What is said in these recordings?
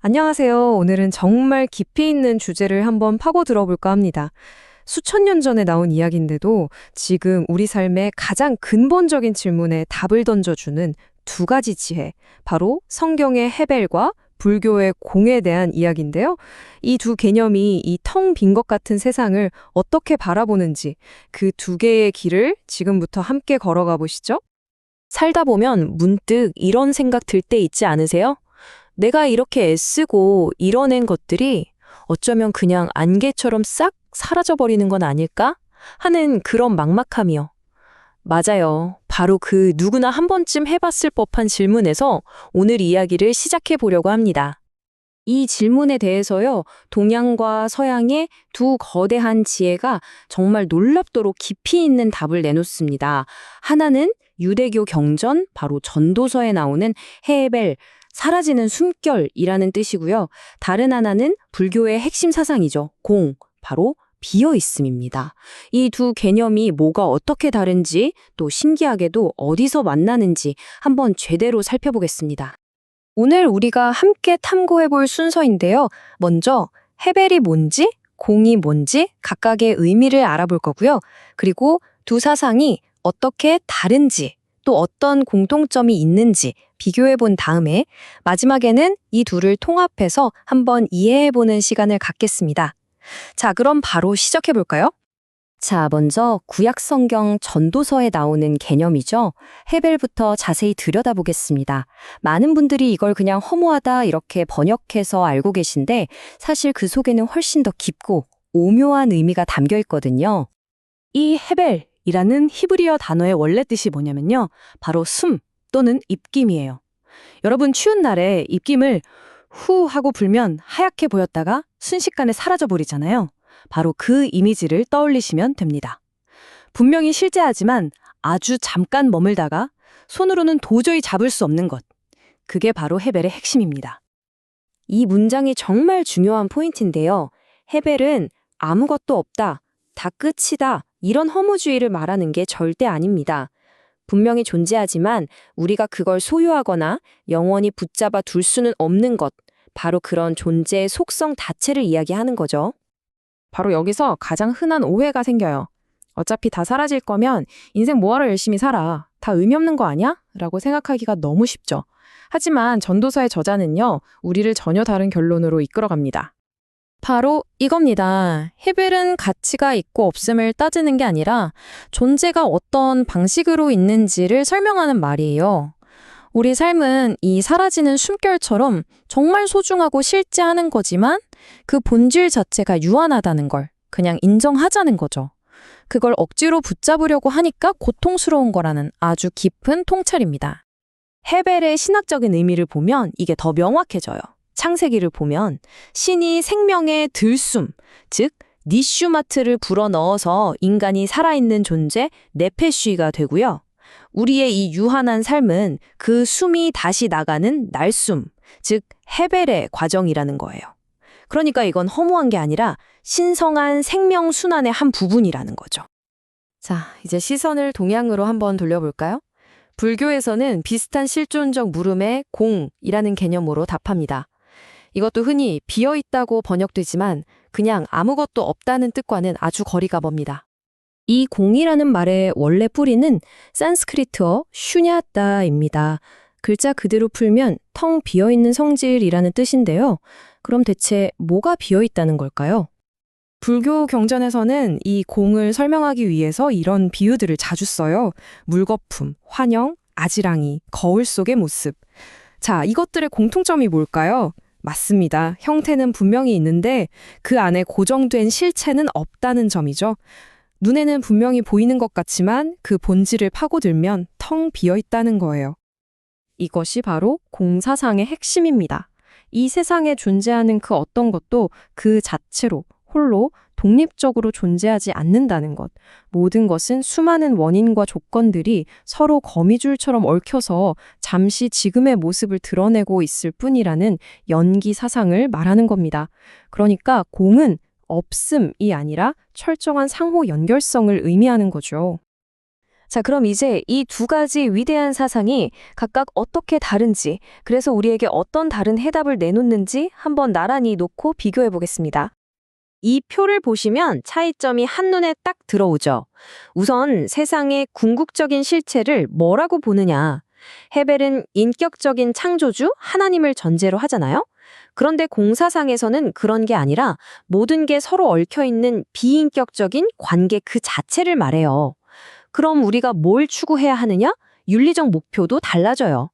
안녕하세요. 오늘은 정말 깊이 있는 주제를 한번 파고 들어볼까 합니다. 수천 년 전에 나온 이야기인데도 지금 우리 삶의 가장 근본적인 질문에 답을 던져주는 두 가지 지혜, 바로 성경의 헤벨과 불교의 공에 대한 이야기인데요. 이 두 개념이 이 텅 빈 것 같은 세상을 어떻게 바라보는지 그 두 개의 길을 지금부터 함께 걸어가 보시죠. 살다 보면 문득 이런 생각 들 때 있지 않으세요? 내가 이렇게 애쓰고 이뤄낸 것들이 어쩌면 그냥 안개처럼 싹 사라져버리는 건 아닐까? 하는 그런 막막함이요. 맞아요. 바로 그 누구나 한 번쯤 해봤을 법한 질문에서 오늘 이야기를 시작해 보려고 합니다. 이 질문에 대해서요, 동양과 서양의 두 거대한 지혜가 정말 놀랍도록 깊이 있는 답을 내놓습니다. 하나는 유대교 경전, 바로 전도서에 나오는 헤벨, 사라지는 숨결이라는 뜻이고요. 다른 하나는 불교의 핵심 사상이죠. 공, 바로 비어있음입니다. 이 두 개념이 뭐가 어떻게 다른지, 또 신기하게도 어디서 만나는지 한번 제대로 살펴보겠습니다. 오늘 우리가 함께 탐구해 볼 순서인데요. 먼저 헤벨이 뭔지, 공이 뭔지 각각의 의미를 알아볼 거고요. 그리고 두 사상이 어떻게 다른지, 또 어떤 공통점이 있는지 비교해 본 다음에 마지막에는 이 둘을 통합해서 한번 이해해 보는 시간을 갖겠습니다. 자, 그럼 바로 시작해 볼까요? 자, 먼저 구약 성경 전도서에 나오는 개념이죠. 헤벨부터 자세히 들여다보겠습니다. 많은 분들이 이걸 그냥 허무하다 이렇게 번역해서 알고 계신데 사실 그 속에는 훨씬 더 깊고 오묘한 의미가 담겨 있거든요. 이 헤벨이라는 히브리어 단어의 원래 뜻이 뭐냐면요. 바로 숨 또는 입김이에요. 여러분 추운 날에 입김을 후 하고 불면 하얗게 보였다가 순식간에 사라져 버리잖아요. 바로 그 이미지를 떠올리시면 됩니다. 분명히 실제하지만 아주 잠깐 머물다가 손으로는 도저히 잡을 수 없는 것. 그게 바로 헤벨의 핵심입니다. 이 문장이 정말 중요한 포인트인데요. 헤벨은 아무것도 없다, 다 끝이다, 이런 허무주의를 말하는 게 절대 아닙니다. 분명히 존재하지만 우리가 그걸 소유하거나 영원히 붙잡아 둘 수는 없는 것, 바로 그런 존재의 속성 자체를 이야기하는 거죠. 바로 여기서 가장 흔한 오해가 생겨요. 어차피 다 사라질 거면 인생 뭐하러 열심히 살아. 다 의미 없는 거 아니야? 라고 생각하기가 너무 쉽죠. 하지만 전도서의 저자는요, 우리를 전혀 다른 결론으로 이끌어갑니다. 바로 이겁니다. 헤벨은 가치가 있고 없음을 따지는 게 아니라 존재가 어떤 방식으로 있는지를 설명하는 말이에요. 우리 삶은 이 사라지는 숨결처럼 정말 소중하고 실제하는 거지만 그 본질 자체가 유한하다는 걸 그냥 인정하자는 거죠. 그걸 억지로 붙잡으려고 하니까 고통스러운 거라는 아주 깊은 통찰입니다. 헤벨의 신학적인 의미를 보면 이게 더 명확해져요. 창세기를 보면 신이 생명의 들숨, 즉 니슈마트를 불어넣어서 인간이 살아있는 존재 네페쉬가 되고요. 우리의 이 유한한 삶은 그 숨이 다시 나가는 날숨, 즉 헤벨의 과정이라는 거예요. 그러니까 이건 허무한 게 아니라 신성한 생명 순환의 한 부분이라는 거죠. 자, 이제 시선을 동양으로 한번 돌려볼까요? 불교에서는 비슷한 실존적 물음에 공이라는 개념으로 답합니다. 이것도 흔히 비어있다고 번역되지만 그냥 아무것도 없다는 뜻과는 아주 거리가 멉니다. 이 공이라는 말의 원래 뿌리는 산스크리트어 슈냐따입니다. 글자 그대로 풀면 텅 비어있는 성질이라는 뜻인데요. 그럼 대체 뭐가 비어있다는 걸까요? 불교 경전에서는 이 공을 설명하기 위해서 이런 비유들을 자주 써요. 물거품, 환영, 아지랑이, 거울 속의 모습. 자, 이것들의 공통점이 뭘까요? 맞습니다. 형태는 분명히 있는데 그 안에 고정된 실체는 없다는 점이죠. 눈에는 분명히 보이는 것 같지만 그 본질을 파고들면 텅 비어 있다는 거예요. 이것이 바로 공사상의 핵심입니다. 이 세상에 존재하는 그 어떤 것도 그 자체로 홀로 독립적으로 존재하지 않는다는 것. 모든 것은 수많은 원인과 조건들이 서로 거미줄처럼 얽혀서 잠시 지금의 모습을 드러내고 있을 뿐이라는 연기 사상을 말하는 겁니다. 그러니까 공은 없음이 아니라 철저한 상호 연결성을 의미하는 거죠. 자, 그럼 이제 이 두 가지 위대한 사상이 각각 어떻게 다른지, 그래서 우리에게 어떤 다른 해답을 내놓는지 한번 나란히 놓고 비교해 보겠습니다. 이 표를 보시면 차이점이 한눈에 딱 들어오죠. 우선 세상의 궁극적인 실체를 뭐라고 보느냐. 헤벨은 인격적인 창조주 하나님을 전제로 하잖아요. 그런데 공사상에서는 그런 게 아니라 모든 게 서로 얽혀있는 비인격적인 관계 그 자체를 말해요. 그럼 우리가 뭘 추구해야 하느냐? 윤리적 목표도 달라져요.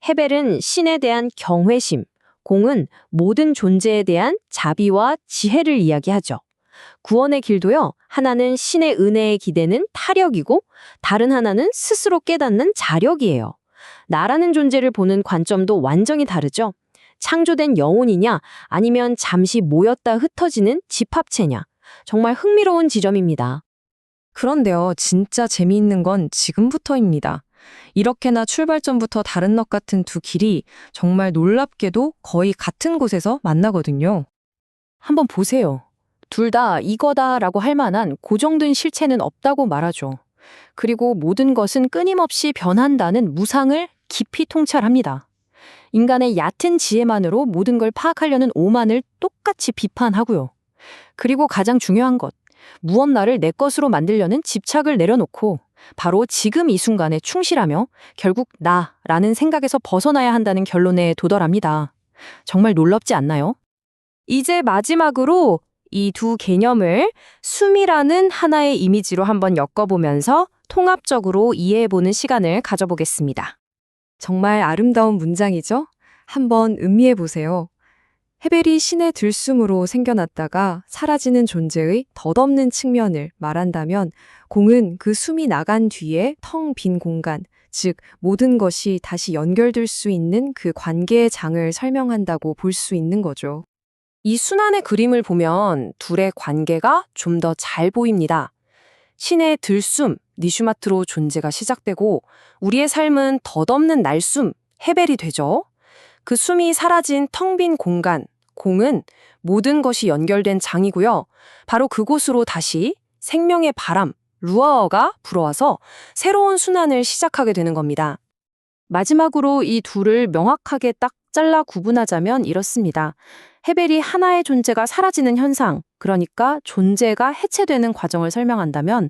헤벨은 신에 대한 경외심, 공은 모든 존재에 대한 자비와 지혜를 이야기하죠. 구원의 길도요, 하나는 신의 은혜에 기대는 타력이고 다른 하나는 스스로 깨닫는 자력이에요. 나라는 존재를 보는 관점도 완전히 다르죠. 창조된 영혼이냐 아니면 잠시 모였다 흩어지는 집합체냐. 정말 흥미로운 지점입니다. 그런데요, 진짜 재미있는 건 지금부터입니다. 이렇게나 출발점부터 다른 것 같은 두 길이 정말 놀랍게도 거의 같은 곳에서 만나거든요. 한번 보세요. 둘 다 이거다라고 할 만한 고정된 실체는 없다고 말하죠. 그리고 모든 것은 끊임없이 변한다는 무상을 깊이 통찰합니다. 인간의 얕은 지혜만으로 모든 걸 파악하려는 오만을 똑같이 비판하고요. 그리고 가장 중요한 것, 무엇 나를 내 것으로 만들려는 집착을 내려놓고 바로 지금 이 순간에 충실하며 결국 나라는 생각에서 벗어나야 한다는 결론에 도달합니다. 정말 놀랍지 않나요? 이제 마지막으로 이 두 개념을 숨이라는 하나의 이미지로 한번 엮어보면서 통합적으로 이해해보는 시간을 가져보겠습니다. 정말 아름다운 문장이죠? 한번 음미해 보세요. 헤벨이 신의 들숨으로 생겨났다가 사라지는 존재의 덧없는 측면을 말한다면 공은 그 숨이 나간 뒤에 텅 빈 공간, 즉 모든 것이 다시 연결될 수 있는 그 관계의 장을 설명한다고 볼 수 있는 거죠. 이 순환의 그림을 보면 둘의 관계가 좀 더 잘 보입니다. 신의 들숨, 니슈마트로 존재가 시작되고 우리의 삶은 덧없는 날숨, 헤벨이 되죠. 그 숨이 사라진 텅 빈 공간, 공은 모든 것이 연결된 장이고요. 바로 그곳으로 다시 생명의 바람, 루아어가 불어와서 새로운 순환을 시작하게 되는 겁니다. 마지막으로 이 둘을 명확하게 딱 잘라 구분하자면 이렇습니다. 헤벨이 하나의 존재가 사라지는 현상, 그러니까 존재가 해체되는 과정을 설명한다면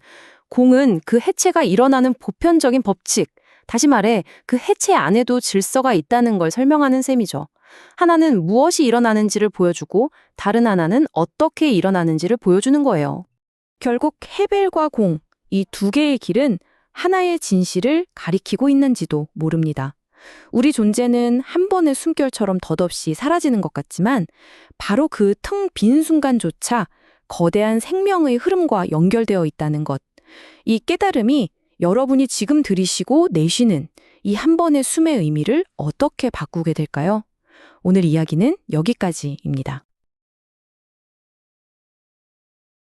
공은 그 해체가 일어나는 보편적인 법칙, 다시 말해 그 해체 안에도 질서가 있다는 걸 설명하는 셈이죠. 하나는 무엇이 일어나는지를 보여주고 다른 하나는 어떻게 일어나는지를 보여주는 거예요. 결국 헤벨과 공, 이 두 개의 길은 하나의 진실을 가리키고 있는지도 모릅니다. 우리 존재는 한 번의 숨결처럼 덧없이 사라지는 것 같지만 바로 그 텅 빈 순간조차 거대한 생명의 흐름과 연결되어 있다는 것. 이 깨달음이 여러분이 지금 들이쉬고 내쉬는 이 한 번의 숨의 의미를 어떻게 바꾸게 될까요? 오늘 이야기는 여기까지입니다.